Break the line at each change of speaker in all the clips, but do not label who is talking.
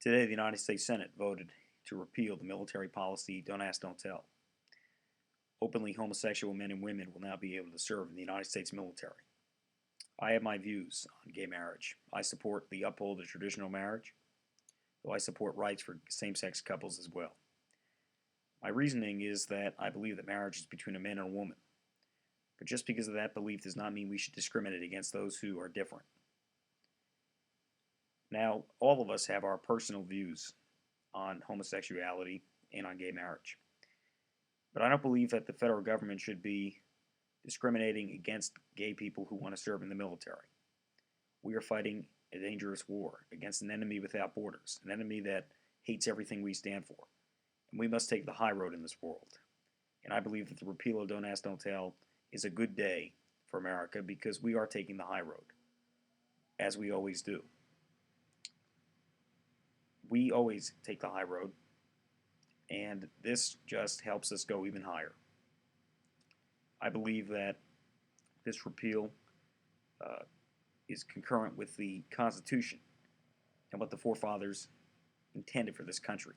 Today, the United States Senate voted to repeal the military policy Don't Ask, Don't Tell. Openly homosexual men and women will now be able to serve in the United States military. I have my views on gay marriage. I support the uphold of traditional marriage, though I support rights for same-sex couples as well. My reasoning is that I believe that marriage is between a man and a woman. But just because of that belief does not mean we should discriminate against those who are different. Now, all of us have our personal views on homosexuality and on gay marriage. But I don't believe that the federal government should be discriminating against gay people who want to serve in the military. We are fighting a dangerous war against an enemy without borders, an enemy that hates everything we stand for. And we must take the high road in this world. And I believe that the repeal of Don't Ask, Don't Tell is a good day for America because we are taking the high road, as we always do. We always take the high road, and this just helps us go even higher. I believe that this repeal is concurrent with the Constitution and what the forefathers intended for this country.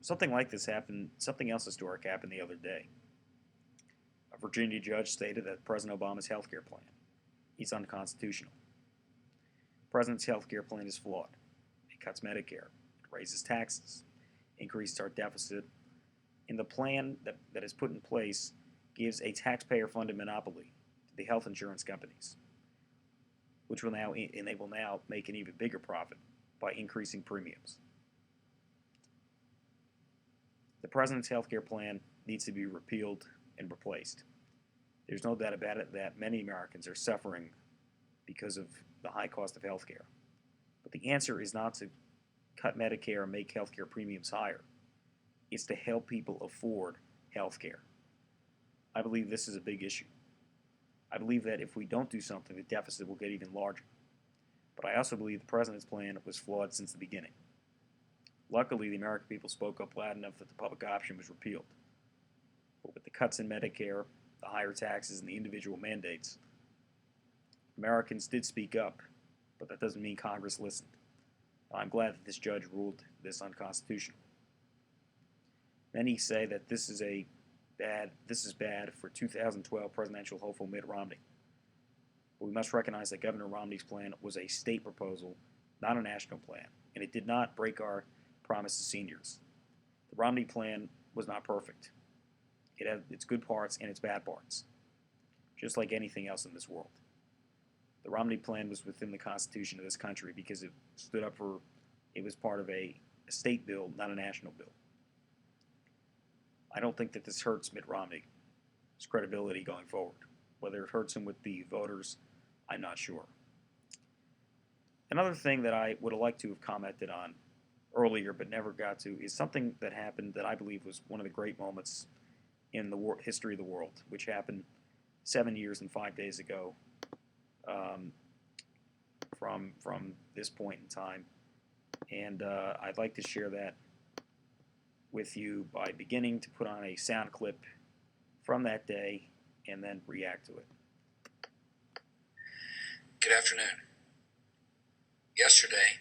Something like this happened, something else historic happened the other day. A Virginia judge stated that President Obama's health care plan is unconstitutional. The President's health care plan is flawed. It cuts Medicare, it raises taxes, increases our deficit, and the plan that is put in place gives a taxpayer-funded monopoly to the health insurance companies, which will now make an even bigger profit by increasing premiums. The President's health care plan needs to be repealed and replaced. There's no doubt about it that many Americans are suffering because of the high cost of health care. But the answer is not to cut Medicare and make health care premiums higher. It's to help people afford health care. I believe this is a big issue. I believe that if we don't do something, the deficit will get even larger. But I also believe the President's plan was flawed since the beginning. Luckily, the American people spoke up loud enough that the public option was repealed. But with the cuts in Medicare, the higher taxes, and the individual mandates, Americans did speak up, but that doesn't mean Congress listened. I'm glad that this judge ruled this unconstitutional. Many say that this is bad for 2012 presidential hopeful Mitt Romney. But we must recognize that Governor Romney's plan was a state proposal, not a national plan, and it did not break our promise to seniors. The Romney plan was not perfect. It had its good parts and its bad parts, just like anything else in this world. The Romney plan was within the Constitution of this country because it was part of a state bill, not a national bill. I don't think that this hurts Mitt Romney's credibility going forward. Whether it hurts him with the voters, I'm not sure. Another thing that I would have liked to have commented on earlier but never got to is something that happened that I believe was one of the great moments in the history of the world, which happened 7 years and 5 days ago from this point in time. And I'd like to share that with you by beginning to put on a sound clip from that day and then react to it.
Good afternoon. Yesterday,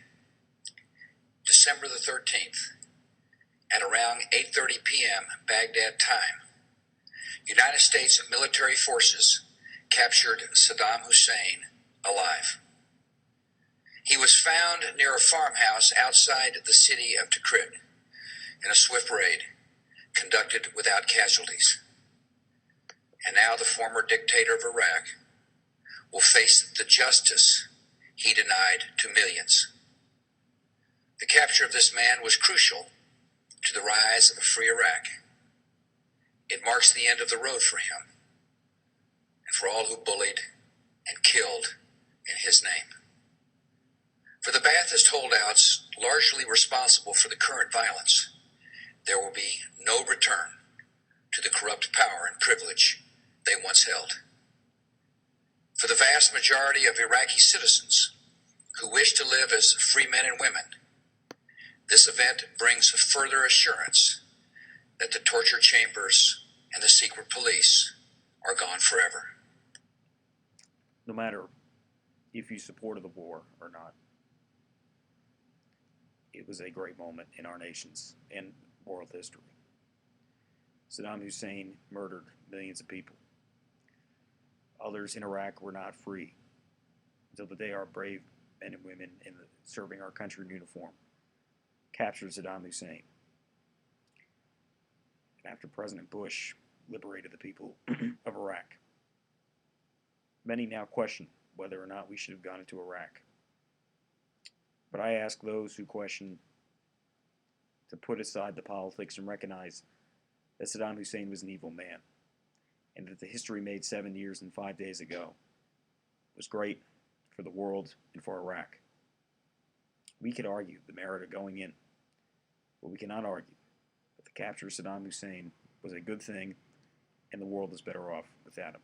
December the 13th, at around 8:30 p.m. Baghdad time, United States military forces captured Saddam Hussein alive. He was found near a farmhouse outside the city of Tikrit in a swift raid conducted without casualties. And now the former dictator of Iraq will face the justice he denied to millions. The capture of this man was crucial to the rise of a free Iraq. It marks the end of the road for him and for all who bullied and killed in his name. For the Ba'athist holdouts largely responsible for the current violence, there will be no return to the corrupt power and privilege they once held. For the vast majority of Iraqi citizens who wish to live as free men and women, this event brings further assurance that the torture chambers and the secret police are gone forever.
No matter if you supported the war or not, it was a great moment in our nation's and world history. Saddam Hussein murdered millions of people. Others in Iraq were not free until the day our brave men and women serving our country in uniform captured Saddam Hussein. And after President Bush liberated the people of Iraq, many now question whether or not we should have gone into Iraq. But I ask those who question to put aside the politics and recognize that Saddam Hussein was an evil man, and that the history made 7 years and 5 days ago was great for the world and for Iraq. We could argue the merit of going in, but we cannot argue that the capture of Saddam Hussein was a good thing and the world is better off without him.